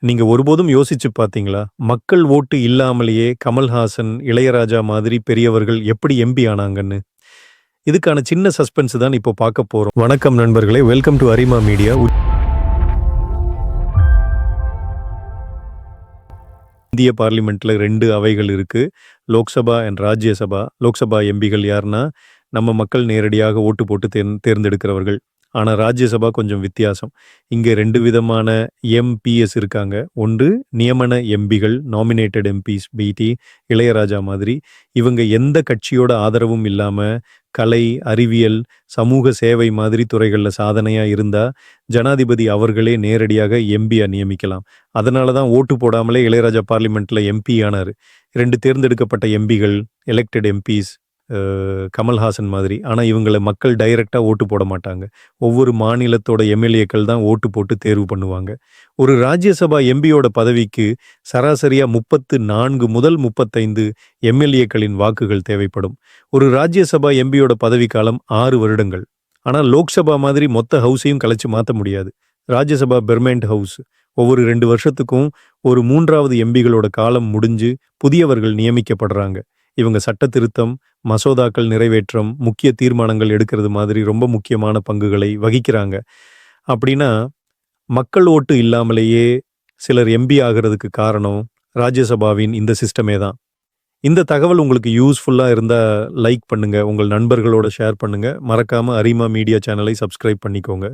நீங்க ஒருபோதும் யோசிச்சு பார்த்தீங்களா? மக்கள் ஓட்டு இல்லாமலேயே கமல்ஹாசன், இளையராஜா மாதிரி பெரியவர்கள் எப்படி எம்பி ஆனாங்கன்னு? இதுக்கான சின்ன சஸ்பென்ஸ் தான் இப்போ பார்க்க போறோம். வணக்கம் நண்பர்களே! Welcome to Arima media. இந்திய பார்லிமெண்ட்ல 2 அவைகள் இருக்கு. லோக்சபா அண்ட் ராஜ்யசபா. லோக்சபா எம்பிகள் யாருன்னா, நம்ம மக்கள் நேரடியாக ஓட்டு போட்டு தேர்ந்தெடுக்கிறவர்கள். ஆனா ராஜ்யசபா கொஞ்சம் வித்தியாசம். இங்க 2 விதமான எம்பிஎஸ் இருக்காங்க. ஒன்று நியமன எம்பிகள், நாமினேட்டட் எம்பிஸ் பிடி, இளையராஜா மாதிரி. இவங்க எந்த கட்சியோட ஆதரவும் இல்லாம, கலை, அறிவியல், சமூக சேவை மாதிரி துறைகள்ல சாதனையா இருந்தா, ஜனாதிபதி அவர்களே நேரடியாக எம்பியா நியமிக்கலாம். அதனால தான் ஓட்டு போடாமலே இளையராஜா பார்லிமெண்ட்ல எம்பி ஆனாரு. 2 தேர்ந்தெடுக்கப்பட்ட எம்பிகள், எலெக்டட் எம்பிஸ் கமல்ஹாசன் மாதிரி. ஆனா இவங்கள மக்கள் டைரக்ட்டா ஓட்டு போட மாட்டாங்க. ஒவ்வொரு மாநிலத்தோட எம்எல்ஏக்கள் தான் ஓட்டு போட்டு தேர்வு பண்ணுவாங்க. ஒரு ராஜ்யசபா எம்பியோட பதவிக்கு சராசரியா 34 முதல் 35 எம்எல்ஏக்களின் வாக்குகள் தேவைப்படும். ஒரு ராஜ்யசபா எம்பியோட பதவிக்காலம் 6 வருடங்கள். ஆனா லோக்சபா மாதிரி மொத்த ஹவுஸையும் கலைச்சு மாற்ற முடியாது. Rajya Sabha permanent house. ஒவ்வொரு 2 வருஷத்துக்கும் ஒரு 3வது எம்பிகளோட காலம் முடிஞ்சு புதியவர்கள் நியமிக்கப்படுறாங்க. இவங்க சட்ட திருத்தம், மசோதாக்கள் நிறைவேற்றம், முக்கிய தீர்மானங்கள் எடுக்கிறது மாதிரி ரொம்ப முக்கியமான பங்குகளை வகிக்கிறாங்க. அப்படின்னா, மக்கள் ஓட்டு இல்லாமலேயே சிலர் எம்பி ஆகிறதுக்கு காரணம் ராஜ்யசபாவின் இந்த சிஸ்டமே தான். இந்த தகவல் உங்களுக்கு யூஸ்ஃபுல்லா இருந்தா லைக் பண்ணுங்க, உங்கள் நண்பர்களோட ஷேர் பண்ணுங்க. மறக்காம அரிமா மீடியா சேனலை சப்ஸ்கிரைப் பண்ணிக்கோங்க.